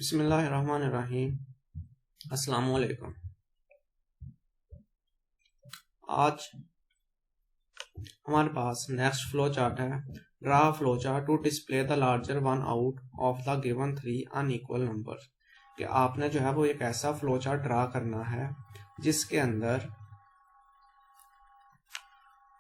बिस्मिल्लाहिर्रहमानिर्रहीम। अस्सलाम वालेकुम। आज हमारे पास नेक्स्ट फ्लो चार्ट है। Draw flow chart to display the larger one out of the given three unequal number. कि आपने जो है वो एक ऐसा फ्लो चार्ट ड्रा करना है जिसके अंदर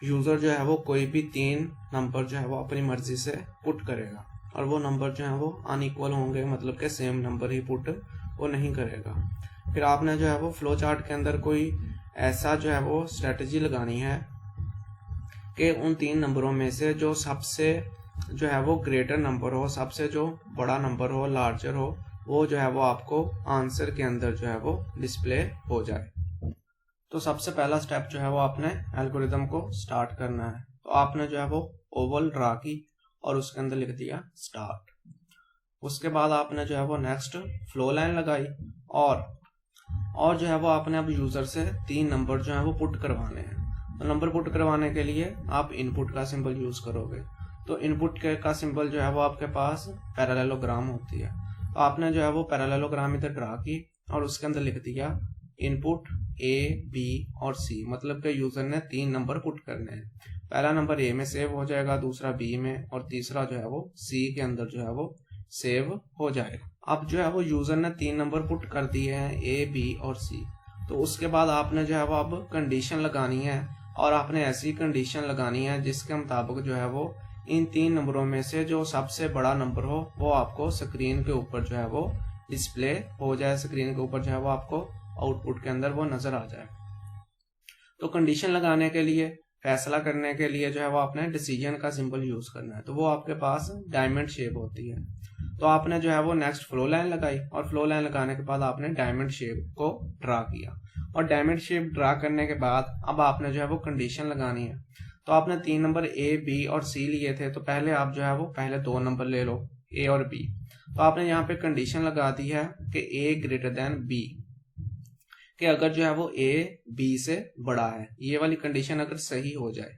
यूजर जो है वो कोई भी तीन नंबर जो है वो अपनी मर्जी से पुट करेगा और वो नंबर जो है वो अनइक्वल होंगे, मतलब कि सेम नंबर ही पुट वो नहीं करेगा। फिर आपने जो है वो फ्लो चार्ट के अंदर कोई ऐसा जो है वो स्ट्रेटजी लगानी है कि उन तीन नंबरों में से जो सबसे जो है वो ग्रेटर नंबर हो, सबसे जो बड़ा नंबर हो, लार्जर हो, वो जो है वो आपको आंसर के अंदर जो है वो डिस्प्ले हो जाए। तो सबसे पहला स्टेप जो है वो आपने एल्गोरिदम को स्टार्ट करना है। तो आपने जो है वो ओवल ड्रा की और उसके अंदर लिख दिया स्टार्ट। उसके बाद आपने जो है वो नेक्स्ट फ्लो लाइन लगाई और जो है वो आपने अब यूजर से तीन नंबर जो है वो पुट करवाने हैं। तो नंबर पुट करवाने के लिए आप इनपुट का सिंबल यूज करोगे। तो इनपुट का सिंबल जो है वो आपके पास पैरेललोग्राम होती है। तो आपने जो है वो पैरेललोग्राम इधर ड्रा की और उसके अंदर लिख दिया इनपुट ए, बी और सी, मतलब कि यूजर ने तीन नंबर पुट करने हैं। पहला नंबर ए में सेव हो जाएगा, दूसरा बी में और तीसरा जो है वो सी के अंदर जो है वो सेव हो जाएगा। अब जो है वो यूजर ने तीन नंबर पुट कर दिए हैं, ए, बी और सी। तो उसके बाद आपने जो है वो अब कंडीशन लगानी है और आपने ऐसी कंडीशन लगानी है जिसके मुताबिक जो है वो इन तीन नंबरों में से जो सबसे बड़ा नंबर हो वो आपको स्क्रीन के ऊपर जो है वो डिस्प्ले हो जाए, स्क्रीन के ऊपर जो है वो आपको आउटपुट के अंदर वो नजर आ जाए। तो कंडीशन लगाने के लिए, फैसला करने के लिए जो है वो आपने डिसीजन का सिंबल यूज करना है। तो वो आपके पास डायमंड शेप होती है। तो आपने जो है वो नेक्स्ट फ्लो लाइन लगाई और फ्लो लाइन लगाने के बाद आपने डायमंड शेप को ड्रा किया और डायमंड शेप ड्रा करने के बाद अब आपने जो है वो कंडीशन लगानी है। तो आपने तीन नंबर ए, बी और सी लिए थे, तो पहले आप जो है वो पहले दो नंबर ले लो, ए और बी। तो आपने यहाँ पे कंडीशन लगा दी है कि ए ग्रेटर देन बी, कि अगर जो है वो ए बी से बड़ा है, ये वाली कंडीशन अगर सही हो जाए,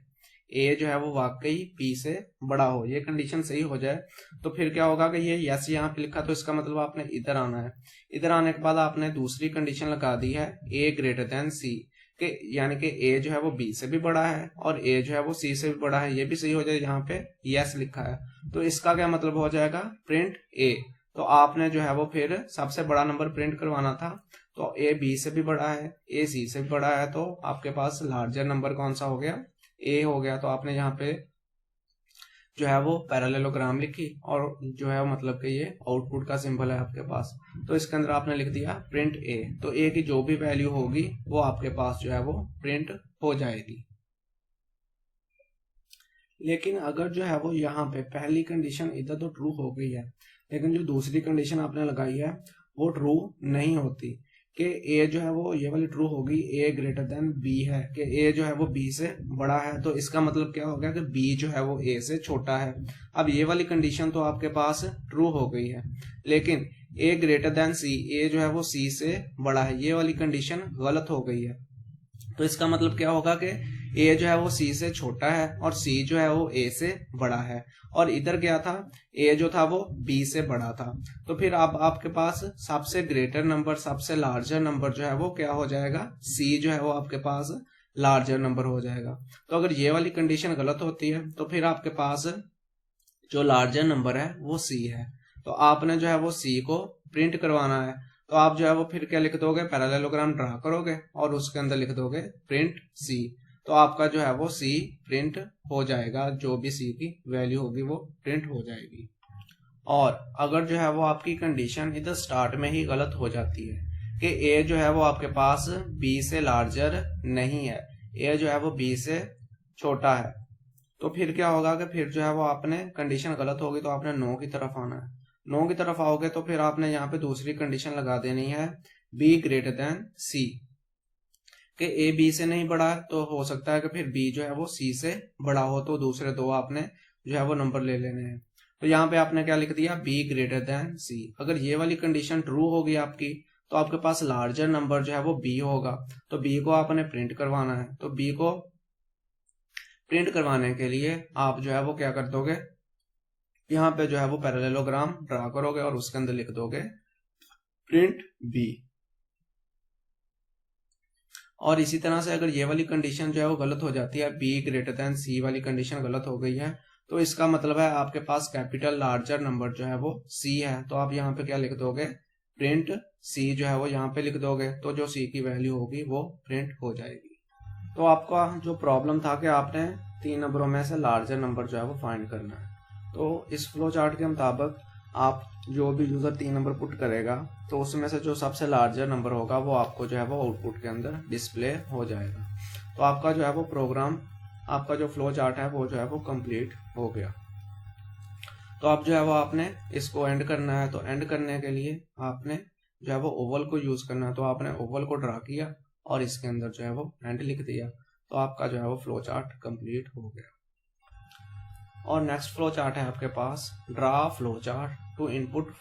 ए जो है वो वाकई बी से बड़ा हो, ये कंडीशन सही हो जाए, तो फिर क्या होगा कि ये यस यहाँ पे लिखा, तो इसका मतलब आपने इधर आना है। इधर आने के बाद आपने दूसरी कंडीशन लगा दी है ए ग्रेटर देन सी, के यानी कि ए जो है वो बी से भी बड़ा है और ए जो है वो सी से भी बड़ा है, ये भी सही हो जाए, यहाँ पे यस लिखा है। तो इसका क्या मतलब हो जाएगा, प्रिंट ए। तो आपने जो है वो फिर सबसे बड़ा नंबर प्रिंट करवाना था, तो ए बी से भी बड़ा है, ए सी से भी बड़ा है, तो आपके पास लार्जर नंबर कौन सा हो गया, ए हो गया। तो आपने यहाँ पे जो है वो पैरेललोग्राम लिखी और जो है मतलब कि ये आउटपुट का सिंबल है आपके पास, तो इसके अंदर आपने लिख दिया प्रिंट ए। तो ए की जो भी वैल्यू होगी वो आपके पास जो है वो प्रिंट हो जाएगी। लेकिन अगर जो है वो यहाँ पे पहली कंडीशन इधर तो ट्रू हो गई है, लेकिन जो दूसरी कंडीशन आपने लगाई है वो ट्रू नहीं होती, कि ए जो है वो ये वाली ट्रू होगी, ए ग्रेटर देन बी है, कि ए जो है वो बी से बड़ा है। तो इसका मतलब क्या हो गया कि बी जो है वो ए से छोटा है। अब ये वाली कंडीशन तो आपके पास ट्रू हो गई है, लेकिन ए ग्रेटर देन सी, ए जो है वो सी से बड़ा है, ये वाली कंडीशन गलत हो गई है। तो इसका मतलब क्या होगा कि ए जो है वो सी से छोटा है और सी जो है वो ए से बड़ा है, और इधर क्या था, ए जो था वो बी से बड़ा था। तो फिर अब आपके पास सबसे ग्रेटर नंबर, सबसे लार्जर नंबर जो है वो क्या हो जाएगा, सी जो है वो आपके पास लार्जर नंबर हो जाएगा। तो अगर ये वाली कंडीशन गलत होती है तो फिर आपके पास जो लार्जर नंबर है वो सी है। तो आपने जो है वो सी को प्रिंट करवाना है। तो आप जो है वो फिर क्या लिख दोगे, पैरेललोग्राम ड्रा करोगे और उसके अंदर लिख दोगे प्रिंट सी। तो आपका जो है वो सी प्रिंट हो जाएगा, जो भी सी की वैल्यू होगी वो प्रिंट हो जाएगी। और अगर जो है वो आपकी कंडीशन इधर स्टार्ट में ही गलत हो जाती है कि ए जो है वो आपके पास बी से लार्जर नहीं है, ए जो है वो बी से छोटा है, तो फिर क्या होगा कि फिर जो है वो आपने कंडीशन गलत होगी तो आपने नो की तरफ आना है। नो की तरफ आओगे तो फिर आपने यहाँ पे दूसरी कंडीशन लगा देनी है बी ग्रेटर देन सी, कि ए बी से नहीं बड़ा, तो हो सकता है कि फिर बी जो है वो सी से बड़ा हो, तो दूसरे दो आपने जो है वो नंबर ले लेने हैं। तो यहाँ पे आपने क्या लिख दिया, बी ग्रेटर देन सी। अगर ये वाली कंडीशन ट्रू होगी आपकी तो आपके पास लार्जर नंबर जो है वो बी होगा, तो बी को आपने प्रिंट करवाना है। तो बी को प्रिंट करवाने के लिए आप जो है वो क्या कर दोगे, यहाँ पे जो है वो पैरेललोग्राम ड्रा करोगे और उसके अंदर लिख दोगे प्रिंट बी। और इसी तरह से अगर ये वाली कंडीशन जो है वो गलत हो जाती है, बी ग्रेटर देन सी वाली कंडीशन गलत हो गई है, तो इसका मतलब है आपके पास कैपिटल लार्जर नंबर जो है वो सी है। तो आप यहाँ पे क्या लिख दोगे, प्रिंट सी जो है वो यहाँ पे लिख दोगे, तो जो सी की वैल्यू होगी वो प्रिंट हो जाएगी। तो आपका जो प्रॉब्लम था कि आपने 3 नंबरों में से लार्जर नंबर जो है वो फाइंड करना है। तो इस फ्लो चार्ट के मुताबिक आप जो भी यूजर 3 नंबर पुट करेगा, तो उसमें से जो सबसे लार्जर नंबर होगा वो आपको जो है वो आउटपुट के अंदर डिस्प्ले हो जाएगा। तो आपका जो है वो प्रोग्राम, आपका जो फ्लो चार्ट है वो जो है वो कंप्लीट हो गया। तो अब जो है वो आपने इसको एंड करना है। तो एंड करने के लिए आपने जो है वो ओवल को यूज करना है। तो आपने ओवल को ड्रा किया और इसके अंदर जो है वो एंड लिख दिया, तो आपका जो है वो फ्लो चार्ट कंप्लीट हो गया। और नेक्स्ट फ्लो चार्ट है आपके पास, draw flow chart to input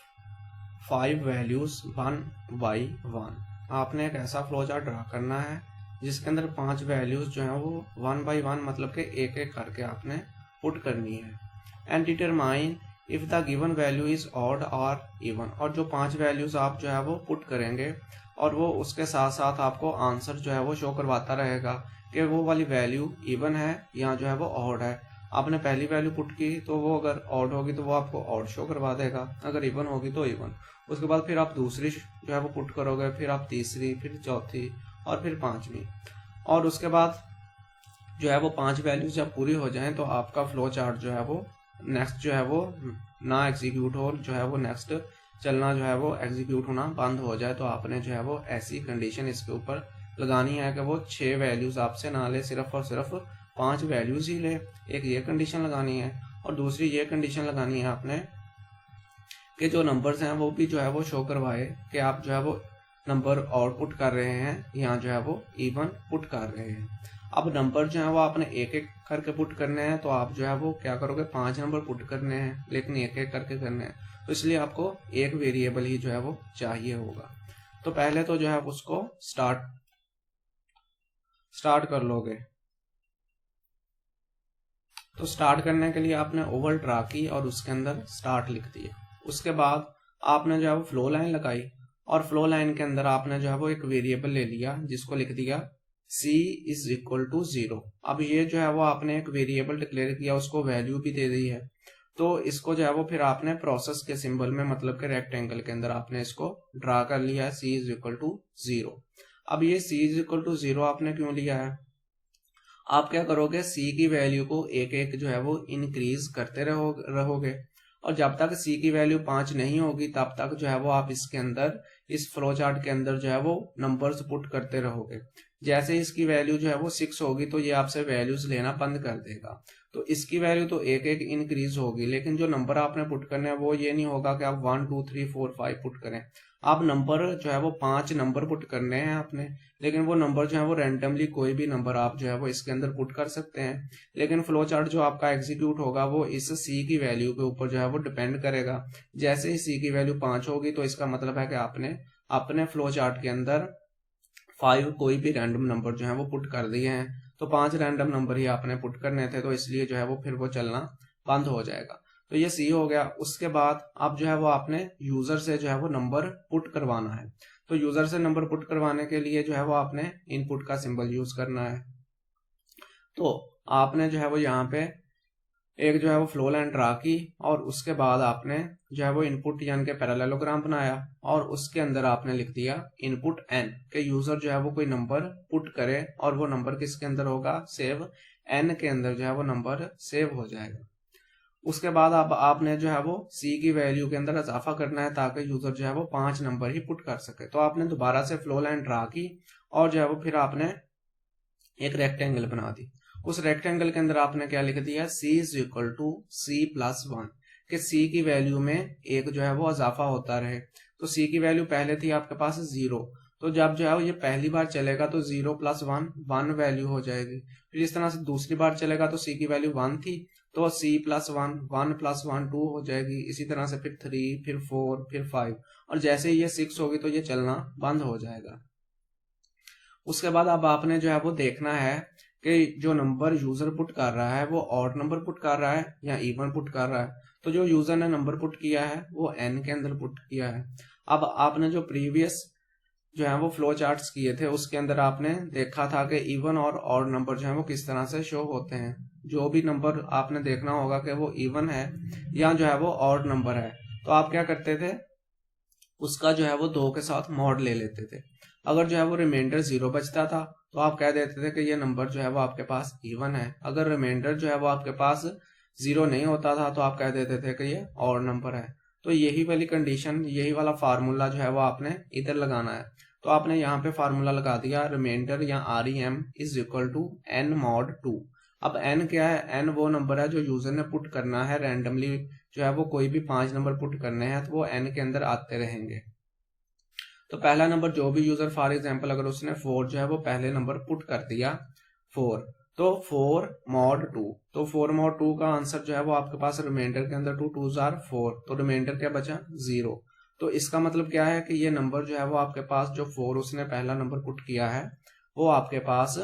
5 values 1 by 1। आपने एक ऐसा फ्लो चार्ट ड्रा करना है जिसके अंदर 5 वैल्यूज जो है वो 1 by 1 मतलब के एक एक करके आपने पुट करनी है। And determine if the given value is odd और इवन। और जो 5 वैल्यूज आप जो है वो पुट करेंगे और वो उसके साथ साथ आपको आंसर जो है वो शो करवाता रहेगा कि वो वाली वैल्यू इवन है या जो है वो ऑड है। आपने पहली वैल्यू पुट की तो वो अगर ऑड होगी तो वो आपको ऑड शो करवा देगा, अगर इवन होगी तो इवन। उसके बाद फिर आप दूसरी जो है वो पुट करोगे, फिर आप तीसरी, फिर चौथी और फिर पांचवी। और उसके बाद जो है वो 5 वैल्यूज जब पूरी हो जाएं तो आपका फ्लो चार्ट जो है वो नेक्स्ट जो है वो ना एग्जीक्यूट हो, जो है वो नेक्स्ट चलना जो है वो एग्जीक्यूट होना बंद हो जाए। तो आपने जो है वो ऐसी कंडीशन इसके ऊपर लगानी है कि वो 6 वैल्यूज आपसे ना ले, सिर्फ और सिर्फ 5 वैल्यूज ही ले। एक ये कंडीशन लगानी है और दूसरी ये कंडीशन लगानी है आपने कि जो नंबर्स हैं वो भी जो है वो शो करवाए कि आप जो है वो नंबर और पुट कर रहे हैं या जो है वो इवन पुट कर रहे हैं। अब नंबर जो है वो आपने एक एक करके पुट करने हैं, तो आप जो है वो क्या करोगे, 5 नंबर पुट करने हैं लेकिन एक एक करके करने हैं, तो इसलिए आपको एक वेरिएबल ही जो है वो चाहिए होगा। तो पहले तो जो है उसको स्टार्ट कर लोगे। तो स्टार्ट करने के लिए आपने ओवल ड्रा की और उसके अंदर स्टार्ट लिख दिया। उसके बाद आपने जो है वो फ्लो लाइन लगाई और फ्लो लाइन के अंदर आपने जो है वो एक वेरिएबल ले लिया जिसको लिख दिया c इज इक्वल टू 0। अब ये जो है वो आपने एक वेरिएबल डिक्लेयर किया, उसको वैल्यू भी दे दी है। तो इसको जो है वो फिर आपने प्रोसेस के सिंबल में मतलब के रेक्टेंगल के अंदर आपने इसको ड्रा कर लिया है, c इज इक्वल टू 0। अब ये c इज इक्वल टू 0 आपने क्यों लिया है, आप क्या करोगे, c की वैल्यू को एक एक जो है वो इंक्रीज करते रहोगे और जब तक c की वैल्यू 5 नहीं होगी तब तक जो है वो आप इसके अंदर, इस फ्लो चार्ट के अंदर जो है वो नंबर्स पुट करते रहोगे। जैसे इसकी वैल्यू जो है वो 6 होगी तो ये आपसे वैल्यूज लेना बंद कर देगा। तो इसकी वैल्यू तो एक एक इंक्रीज होगी, लेकिन जो नंबर आपने पुट करने हैं वो ये नहीं होगा कि आप 1 2 3 4 5 पुट करें। आप नंबर जो है वो 5 नंबर पुट करने हैं आपने, लेकिन वो नंबर जो है वो रैंडमली कोई भी नंबर आप जो है वो इसके अंदर पुट कर सकते हैं। लेकिन फ्लो चार्ट जो आपका एग्जीक्यूट होगा वो इस सी की वैल्यू के ऊपर जो है वो डिपेंड करेगा। जैसे ही सी की वैल्यू 5 होगी तो इसका मतलब है कि आपने अपने फ्लो चार्ट के अंदर 5 कोई भी रैंडम नंबर जो है वो पुट कर दिए हैं। तो 5 रैंडम नंबर ही आपने पुट करने थे, तो इसलिए जो है वो फिर वो चलना बंद हो जाएगा। तो ये सी हो गया। उसके बाद अब जो है वो आपने यूजर से जो है वो नंबर पुट करवाना है। तो यूजर से नंबर पुट करवाने के लिए जो है वो आपने इनपुट का सिंबल यूज करना है। तो आपने जो है वो यहाँ पे एक जो है वो फ्लो लाइन ड्रा की और उसके बाद आपने जो है वो इनपुट यानी कि पैरेललोग्राम बनाया और उसके अंदर आपने लिख दिया इनपुट n के यूजर जो है वो कोई नंबर पुट करे और वो नंबर किसके अंदर होगा, सेव n के अंदर जो है वो नंबर सेव हो जाएगा। उसके बाद अब आपने जो है वो c की वैल्यू के अंदर इजाफा करना है ताकि यूजर जो है वो 5 नंबर ही पुट कर सके। तो आपने दोबारा से फ्लो लाइन ड्रा की और जो है वो फिर आपने एक रेक्टेंगल बना दी। उस रेक्टेंगल के अंदर आपने क्या लिख दिया, c is equal to c plus 1 कि c की वैल्यू में एक जो है वो इजाफा होता रहे। तो c की वैल्यू पहले थी आपके पास 0, तो जब जो है ये पहली बार चलेगा तो 0 प्लस 1 वैल्यू हो जाएगी। फिर इस तरह से दूसरी बार चलेगा तो c की वैल्यू 1 थी तो c प्लस 1 प्लस 1 2 हो जाएगी। इसी तरह से फिर 3 फिर 4 फिर 5 और जैसे ही ये 6 होगी तो ये चलना बंद हो जाएगा। उसके बाद अब आपने जो है वो देखना है कि जो नंबर यूजर पुट कर रहा है वो ऑड नंबर पुट कर रहा है या इवन पुट कर रहा है। तो जो यूजर ने नंबर पुट किया है वो n के अंदर पुट किया है। अब आपने जो प्रीवियस जो है वो फ्लो चार्ट्स किए थे उसके अंदर आपने देखा था कि इवन और ऑड नंबर जो है वो किस तरह से शो होते हैं। जो भी नंबर आपने देखना होगा कि वो इवन है या जो है वो ऑड नंबर है, तो आप क्या करते थे, उसका जो है वो 2 के साथ मॉड ले लेते थे। अगर जो है वो रिमाइंडर 0 बचता था तो आप कह देते थे कि ये नंबर जो है वो आपके पास इवन है। अगर रिमाइंडर जो है वो आपके पास 0 नहीं होता था तो आप कह देते थे कि ये ऑड नंबर है। तो यही वाली कंडीशन, यही वाला फार्मूला जो है वो आपने इधर लगाना है। तो आपने यहाँ पे फार्मूला लगा दिया, रिमाइंडर या REM is equal to n mod 2। अब n क्या है, n वो नंबर है जो यूजर ने पुट करना है रैंडमली, जो है वो कोई भी 5 नंबर पुट करने हैं तो वो n के अंदर आते रहेंगे। तो पहला नंबर जो भी यूजर फॉर एग्जांपल अगर उसने 4 जो है वो पहले नंबर पुट कर दिया 4, तो 4 mod 2, तो 4 mod 2 का आंसर जो है वो आपके पास रिमाइंडर के अंदर 2 2s are 4, तो रिमाइंडर क्या बचा 0। तो इसका मतलब क्या है कि ये नंबर जो है वो आपके पास जो 4 उसने पहला नंबर पुट किया है वो आपके पास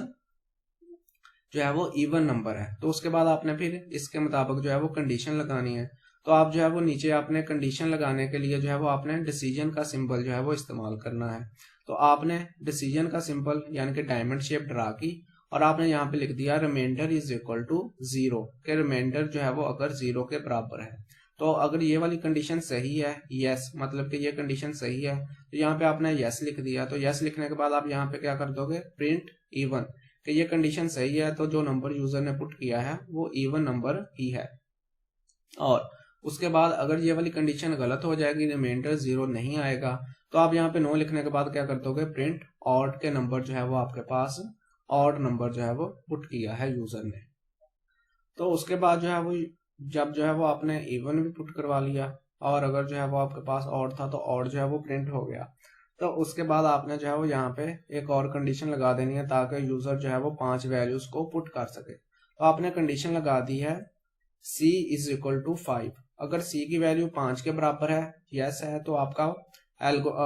जो है वो इवन नंबर है। तो उसके बाद आपने फिर इसके मुताबिक जो है वो कंडीशन लगानी है। तो आप जो है वो नीचे आपने कंडीशन लगाने के लिए जो है वो आपने डिसीजन का सिंबल जो है वो इस्तेमाल करना है। तो आपने डिसीजन का सिंबल यानी कि डायमंड शेप ड्रा की और आपने यहाँ पे लिख दिया रिमाइंडर इज इक्वल टू 0, के रिमाइंडर जो है वो अगर 0 के बराबर है। तो अगर ये वाली कंडीशन सही है, यस मतलब कि ये कंडीशन सही है, तो यहाँ पे आपने यस लिख दिया। तो यस लिखने के बाद आप यहाँ पे क्या कर दोगे, प्रिंट इवन, कि ये कंडीशन सही है तो जो नंबर यूजर ने पुट किया है वो इवन नंबर ही है। और उसके बाद अगर ये वाली कंडीशन गलत हो जाएगी, रिमाइंडर 0 नहीं आएगा, तो आप यहाँ पे नो लिखने के बाद क्या कर दोगे, प्रिंट ऑड के नंबर जो है वो आपके पास ऑड नंबर जो है वो पुट किया है यूजर ने। तो उसके बाद जो है वो जब जो है वो आपने इवन भी पुट करवा लिया और अगर जो है वो आपके पास ऑड था तो ऑड जो है वो प्रिंट हो गया, तो उसके बाद आपने जो है वो यहाँ पे एक और कंडीशन लगा देनी है ताकि यूजर जो है वो 5 वैल्यूज को पुट कर सके। तो आपने कंडीशन लगा दी है c इज इक्वल टू 5। अगर c की वैल्यू 5 के बराबर है, यस है, तो आपका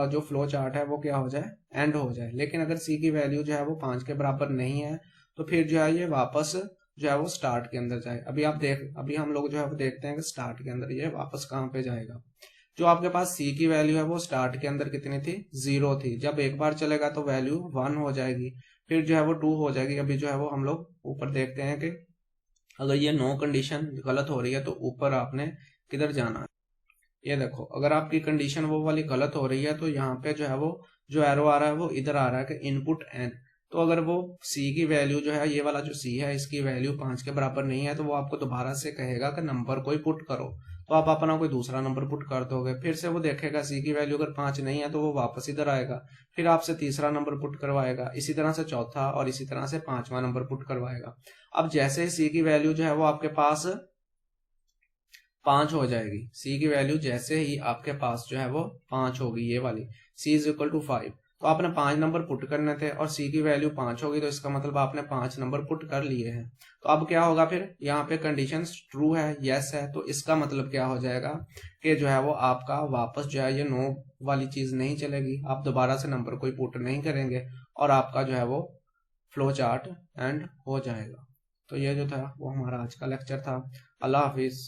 जो फ्लो चार्ट है वो क्या हो जाए, एंड हो जाए। लेकिन अगर c की वैल्यू जो है वो 5 के बराबर नहीं है तो फिर जो है ये वापस जो है वो स्टार्ट के अंदर जाए। अभी हम लोग जो है वो देखते हैं कि स्टार्ट के अंदर ये वापस कहाँ पे जाएगा। जो आपके पास c की वैल्यू है वो स्टार्ट के अंदर कितनी थी, 0 थी। जब एक बार चलेगा तो वैल्यू 1 हो जाएगी, फिर जो है वो 2 हो जाएगी। अभी जो है वो हम लोग ऊपर देखते हैं कि अगर ये नो कंडीशन गलत हो रही है तो ऊपर आपने किधर जाना है। ये देखो, अगर आपकी कंडीशन वो वाली गलत हो रही है तो यहाँ पे जो है वो जो एरो आ रहा है वो इधर आ रहा है कि इनपुट n। तो अगर वो c की वैल्यू जो है, ये वाला जो c है, इसकी वैल्यू 5 के बराबर नहीं है तो वो आपको दोबारा से कहेगा कि नंबर कोई पुट करो। तो आप अपना कोई दूसरा नंबर पुट कर दोगे, फिर से वो देखेगा c की वैल्यू अगर 5 नहीं है तो वो वापस इधर आएगा, फिर आपसे तीसरा नंबर पुट करवाएगा, इसी तरह से चौथा और इसी तरह से 5वां नंबर पुट करवाएगा। अब जैसे c की वैल्यू जो है वो आपके पास 5 हो जाएगी, c की वैल्यू जैसे ही आपके पास जो है वो 5 होगी, ये वाली c इज इक्वल टू 5, तो आपने 5 नंबर पुट करने थे और c की वैल्यू 5 होगी, तो इसका मतलब आपने 5 नंबर पुट कर लिए हैं। तो अब क्या होगा, फिर यहाँ पे कंडीशन ट्रू है, यस है, तो इसका मतलब क्या हो जाएगा कि जो है वो आपका वापस जो है ये नो वाली चीज नहीं चलेगी, आप दोबारा से नंबर कोई पुट नहीं करेंगे और आपका जो है वो फ्लो चार्ट एंड हो जाएगा। तो ये जो था वो हमारा आज का लेक्चर था। अल्लाह हाफिज।